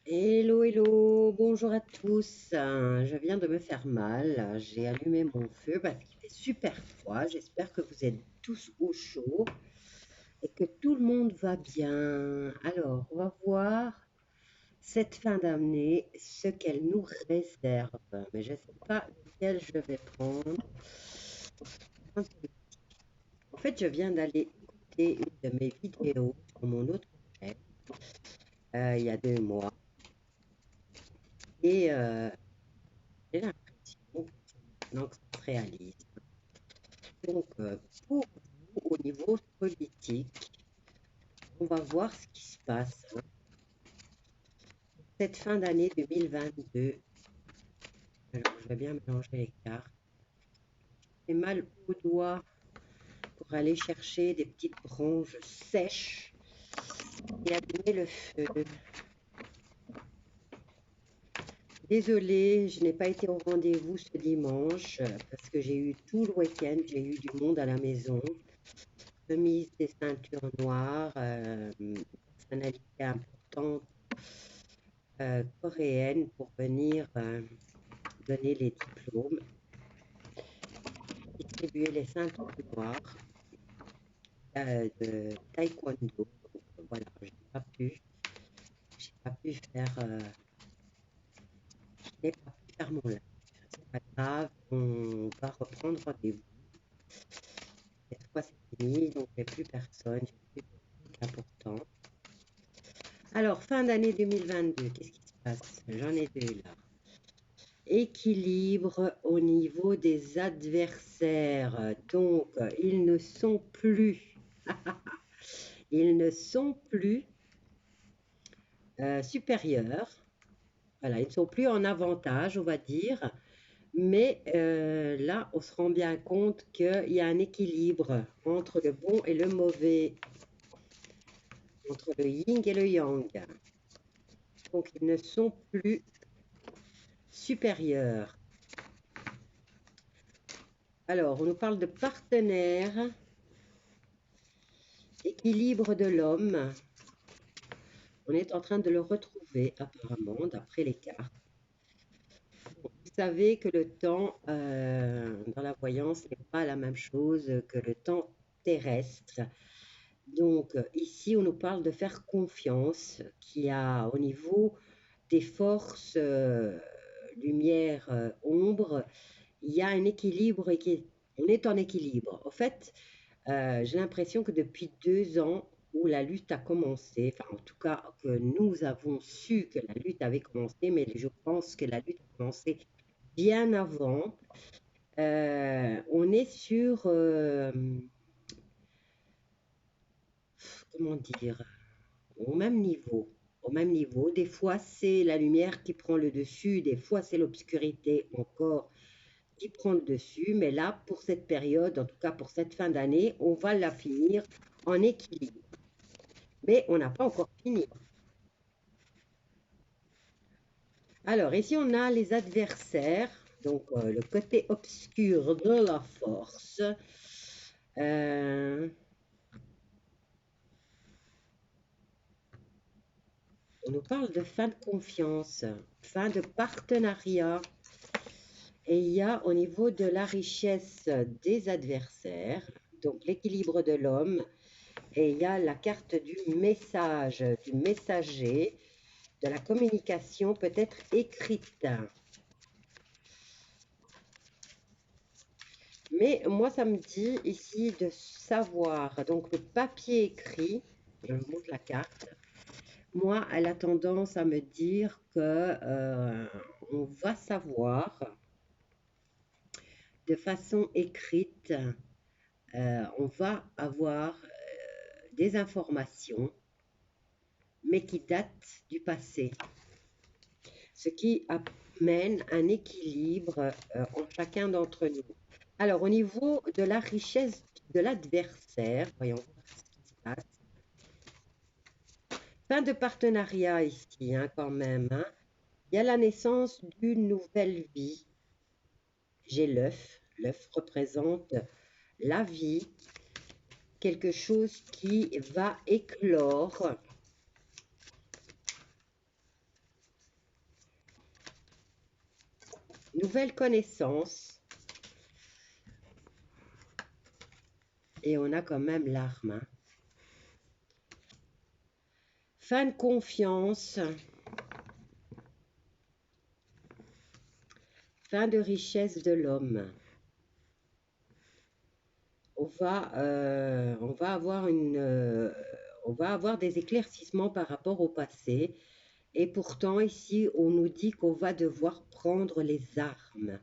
Hello, hello, bonjour à tous. Je viens de me faire mal. J'ai allumé mon feu parce qu'il fait super froid. J'espère que vous êtes tous au chaud et que tout le monde va bien. Alors, on va voir cette fin d'année, ce qu'elle nous réserve. Mais je ne sais pas lequel je vais prendre. En fait, je viens d'aller écouter une de mes vidéos sur mon autre chaîne il y a 2 mois. Et j'ai l'impression que c'est maintenant que ça se réalise. Donc, pour vous, au niveau politique, on va voir ce qui se passe, hein. Cette fin d'année 2022. Alors, je vais bien mélanger les cartes. J'ai mal au doigt pour aller chercher des petites branches sèches et allumer le feu. Désolée, je n'ai pas été au rendez-vous ce dimanche parce que j'ai eu tout le week-end, j'ai eu du monde à la maison. Remise des ceintures noires, personnalité importante coréenne pour venir donner les diplômes, distribuer les ceintures noires de taekwondo. Donc, voilà, j'ai pas pu faire, je n'ai pas pu faire mon live. C'est pas grave, on va reprendre rendez-vous. Cette fois, c'est fini, donc j'ai plus personne, j'ai plus de trucs importants. Alors, fin d'année 2022, qu'est-ce qui se passe? J'en ai deux là. Équilibre au niveau des adversaires. Donc, ils ne sont plus supérieurs. Voilà, ils ne sont plus en avantage, on va dire. Mais là, on se rend bien compte qu'il y a un équilibre entre le bon et le mauvais, entre le yin et le yang. Donc, ils ne sont plus supérieurs. Alors, on nous parle de partenaires, équilibre de l'homme. On est en train de le retrouver apparemment, d'après les cartes. Vous savez que le temps dans la voyance n'est pas la même chose que le temps terrestre. Donc ici, on nous parle de faire confiance qu'il y a au niveau des forces lumière, ombre, il y a un équilibre et on est en équilibre. En fait, j'ai l'impression que depuis 2 ans où la lutte a commencé, enfin en tout cas que nous avons su que la lutte avait commencé, mais je pense que la lutte a commencé bien avant. On est sur, comment dire, au même niveau. Au même niveau. Des fois, c'est la lumière qui prend le dessus, des fois, c'est l'obscurité encore qui prend le dessus. Mais là, pour cette période, en tout cas pour cette fin d'année, on va la finir en équilibre. Mais on n'a pas encore fini. Alors, ici, on a les adversaires, donc le côté obscur de la force. Euh, on nous parle de fin de confiance, fin de partenariat. Et il y a au niveau de la richesse des adversaires, donc l'équilibre de l'homme, et il y a la carte du message, du messager, de la communication peut-être écrite. Mais moi, ça me dit ici de savoir, donc le papier écrit, je vous montre la carte, moi, elle a tendance à me dire que on va savoir de façon écrite, on va avoir des informations, mais qui datent du passé, ce qui amène un équilibre en chacun d'entre nous. Alors, au niveau de la richesse de l'adversaire, voyons voir ce qui se passe. Fin de partenariat ici, hein, quand même, hein. Il y a la naissance d'une nouvelle vie. J'ai l'œuf. L'œuf représente la vie, quelque chose qui va éclore. nouvelle connaissance. Et on a quand même l'arme. Hein. Fin de confiance. Fin de richesse de l'homme. On va avoir des éclaircissements par rapport au passé. Et pourtant, ici, on nous dit qu'on va devoir prendre les armes.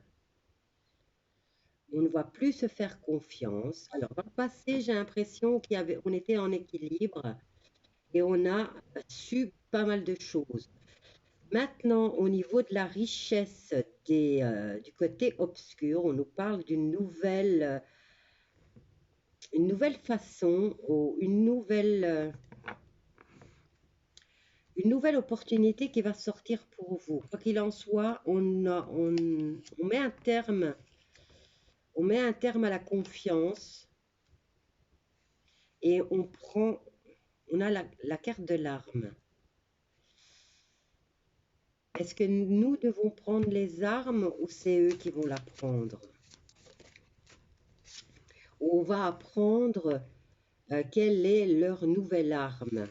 On ne va plus se faire confiance. Alors, dans le passé, j'ai l'impression qu'on était en équilibre et on a su pas mal de choses. Maintenant, au niveau de la richesse du côté obscur, on nous parle d'une nouvelle façon ou une nouvelle opportunité qui va sortir pour vous. Quoi qu'il en soit, on met un terme, à la confiance et on a la carte de l'arme. Est-ce que nous devons prendre les armes ou c'est eux qui vont la prendre? On va apprendre quelle est leur nouvelle arme.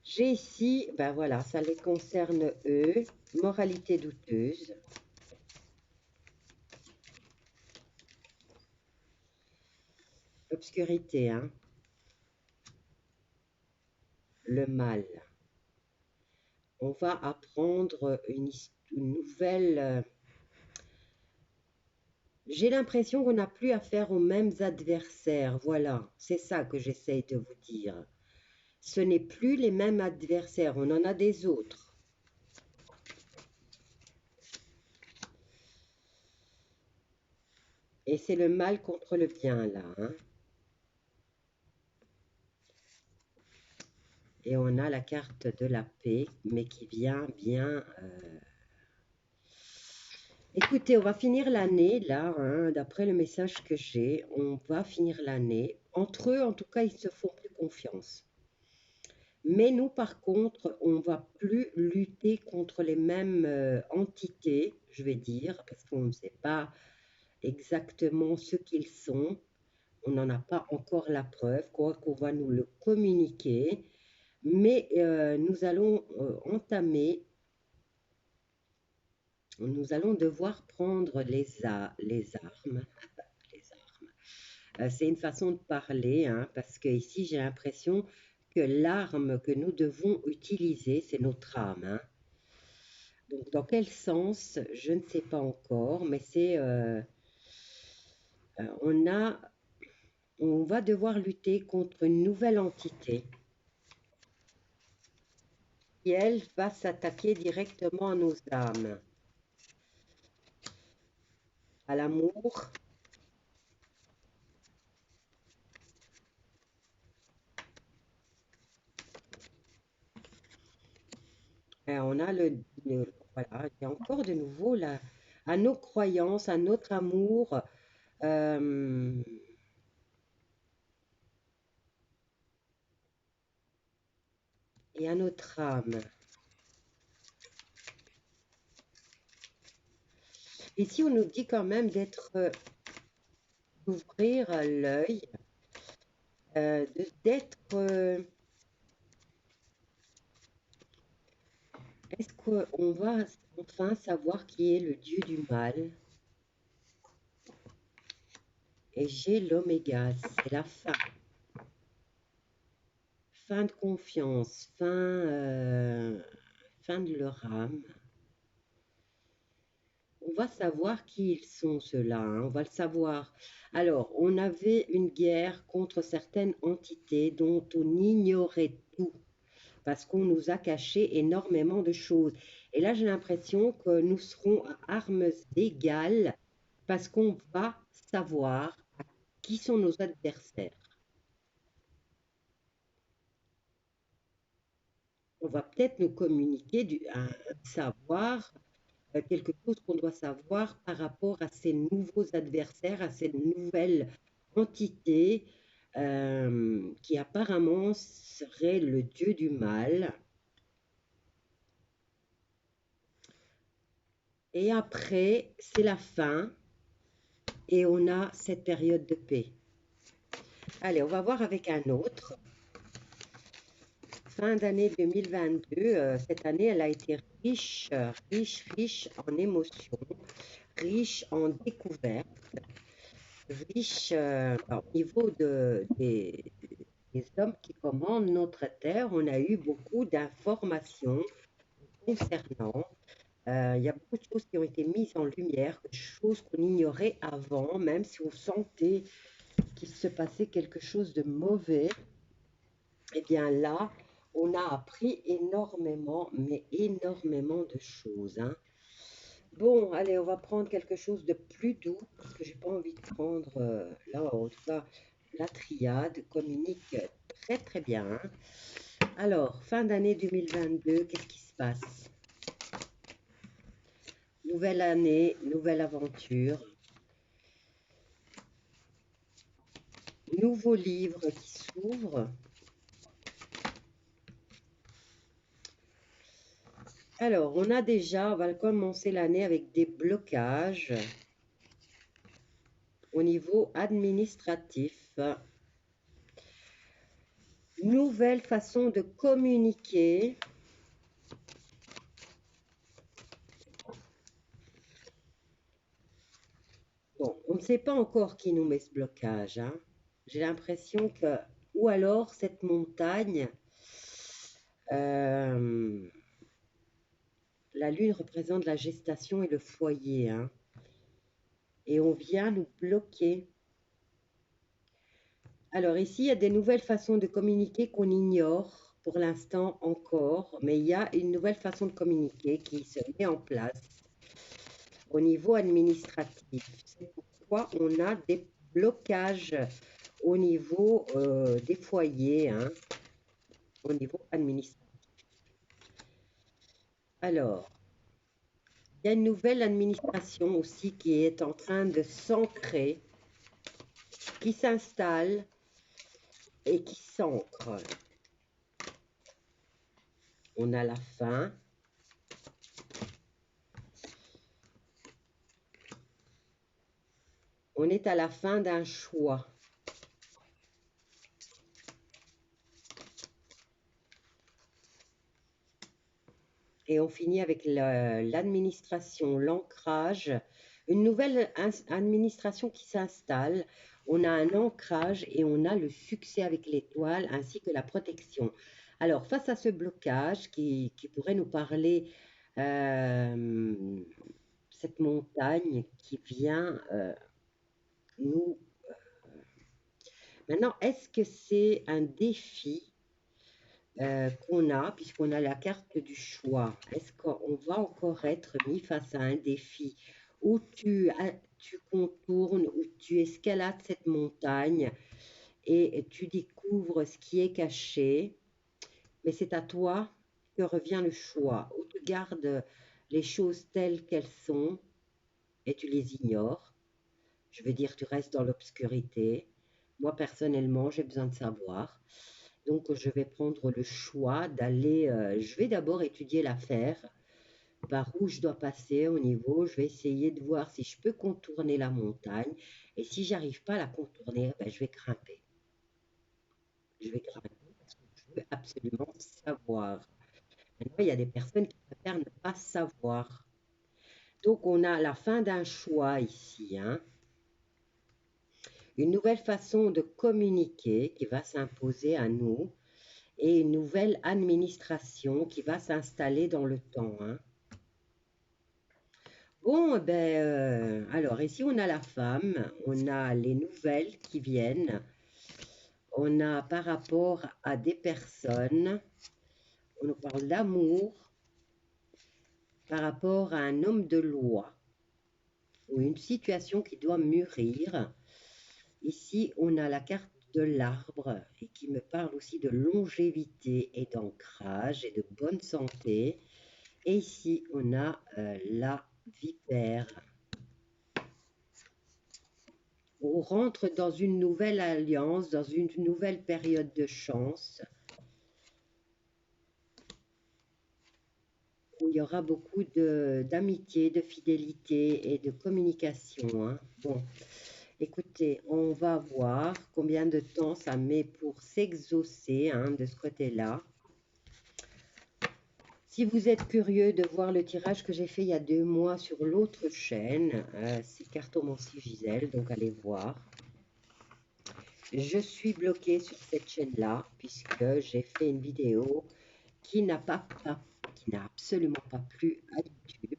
J'ai ici, ben voilà, ça les concerne eux, moralité douteuse. Obscurité, hein. Le mal. On va apprendre une nouvelle... J'ai l'impression qu'on n'a plus affaire aux mêmes adversaires. Voilà, c'est ça que j'essaye de vous dire. Ce n'est plus les mêmes adversaires, on en a des autres. Et c'est le mal contre le bien, là. Hein. Et on a la carte de la paix, mais qui vient bien... Écoutez, on va finir l'année, là, hein, d'après le message que j'ai. On va finir l'année. Entre eux, en tout cas, ils se font plus confiance. Mais nous, par contre, on ne va plus lutter contre les mêmes entités, je vais dire, parce qu'on ne sait pas exactement ce qu'ils sont. On n'en a pas encore la preuve, quoi qu'on va nous le communiquer. Mais nous allons nous allons devoir prendre les armes. Les armes. C'est une façon de parler, hein, parce que ici j'ai l'impression que l'arme que nous devons utiliser, c'est notre âme. Hein. Donc dans quel sens, je ne sais pas encore, mais c'est on va devoir lutter contre une nouvelle entité qui, elle, va s'attaquer directement à nos âmes, à l'amour. Et on a voilà, il y a encore de nouveau là, à nos croyances, à notre amour. euh, et à notre âme. Ici, on nous dit quand même d'ouvrir l'œil, d'être... Est-ce qu'on va enfin savoir qui est le dieu du mal? Et j'ai l'oméga, c'est la fin. Fin de confiance, fin de leur âme. On va savoir qui ils sont, ceux-là, hein, on va le savoir. Alors, on avait une guerre contre certaines entités dont on ignorait tout, parce qu'on nous a caché énormément de choses. Et là, j'ai l'impression que nous serons à armes égales, parce qu'on va savoir qui sont nos adversaires. On va peut-être nous communiquer un savoir, quelque chose qu'on doit savoir par rapport à ces nouveaux adversaires, à cette nouvelle entité qui apparemment serait le dieu du mal. Et après, c'est la fin et on a cette période de paix. Allez, on va voir avec un autre. Fin d'année 2022, cette année, elle a été riche, riche en émotions, riche en découvertes, riche au niveau des hommes qui commandent notre terre. On a eu beaucoup d'informations concernant. Il y a beaucoup de choses qui ont été mises en lumière, des choses qu'on ignorait avant, même si on sentait qu'il se passait quelque chose de mauvais. Eh bien là, on a appris énormément, mais énormément de choses, hein. Bon, allez, on va prendre quelque chose de plus doux, parce que j'ai pas envie de prendre, là, en tout cas, la triade communique très très bien, hein. Alors, fin d'année 2022, qu'est-ce qui se passe? Nouvelle année, nouvelle aventure, nouveau livre qui s'ouvre. Alors, on va commencer l'année avec des blocages au niveau administratif. Nouvelle façon de communiquer. Bon, on ne sait pas encore qui nous met ce blocage, hein. J'ai l'impression que, ou alors cette montagne, la lune représente la gestation et le foyer, hein. Et on vient nous bloquer. Alors ici, il y a des nouvelles façons de communiquer qu'on ignore pour l'instant encore, mais il y a une nouvelle façon de communiquer qui se met en place au niveau administratif. C'est pourquoi on a des blocages au niveau des foyers, hein, au niveau administratif. Alors, il y a une nouvelle administration aussi qui est en train de s'ancrer, qui s'installe et qui s'ancre. On a la fin. On est à la fin d'un choix. Et on finit avec l'administration, l'ancrage, une nouvelle administration qui s'installe. On a un ancrage et on a le succès avec l'étoile ainsi que la protection. Alors, face à ce blocage qui pourrait nous parler, cette montagne qui vient nous... Maintenant, est-ce que c'est un défi qu'on a, puisqu'on a la carte du choix? Est-ce qu'on va encore être mis face à un défi où tu contournes, où tu escalades cette montagne et tu découvres ce qui est caché, mais c'est à toi que revient le choix, où tu gardes les choses telles qu'elles sont et tu les ignores. Je veux dire, tu restes dans l'obscurité. Moi, personnellement, j'ai besoin de savoir. Donc, je vais prendre le choix d'aller, je vais d'abord étudier l'affaire, par où je dois passer au niveau. Je vais essayer de voir si je peux contourner la montagne. Et si j'arrive pas à la contourner, ben, je vais grimper. Je vais grimper parce que je veux absolument savoir. Maintenant, il y a des personnes qui préfèrent ne pas savoir. Donc, on a la fin d'un choix ici, hein. Une nouvelle façon de communiquer qui va s'imposer à nous et une nouvelle administration qui va s'installer dans le temps, hein. Bon, ben, alors ici on a la femme, on a les nouvelles qui viennent, on a par rapport à des personnes, on nous parle d'amour, par rapport à un homme de loi, ou une situation qui doit mûrir. Ici, on a la carte de l'arbre et qui me parle aussi de longévité et d'ancrage et de bonne santé. Et ici, on a la vipère. On rentre dans une nouvelle alliance, dans une nouvelle période de chance. où il y aura beaucoup d'amitié, de fidélité et de communication, hein. Bon, écoutez, on va voir combien de temps ça met pour s'exaucer, hein, de ce côté-là. Si vous êtes curieux de voir le tirage que j'ai fait il y a 2 mois sur l'autre chaîne, c'est Cartomancie Gisèle, donc allez voir. Je suis bloquée sur cette chaîne-là puisque j'ai fait une vidéo qui n'a absolument pas plu à YouTube.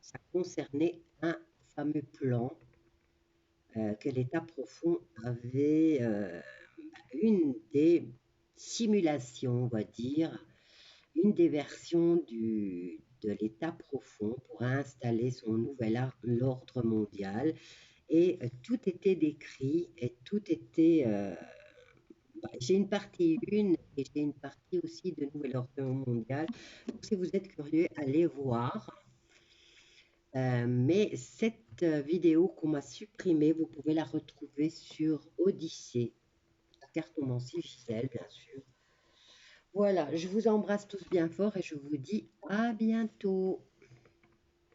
Ça concernait un fameux plan que l'État profond avait, une des simulations, on va dire, une des versions de l'État profond pour installer son nouvel ordre mondial. Et tout était décrit et tout était... j'ai une partie 1 et j'ai une partie aussi de nouvel ordre mondial. Donc, si vous êtes curieux, allez voir. Mais cette vidéo qu'on m'a supprimée, vous pouvez la retrouver sur Odyssée, la Cartomancie Gisèle, bien sûr. Voilà, je vous embrasse tous bien fort et je vous dis à bientôt.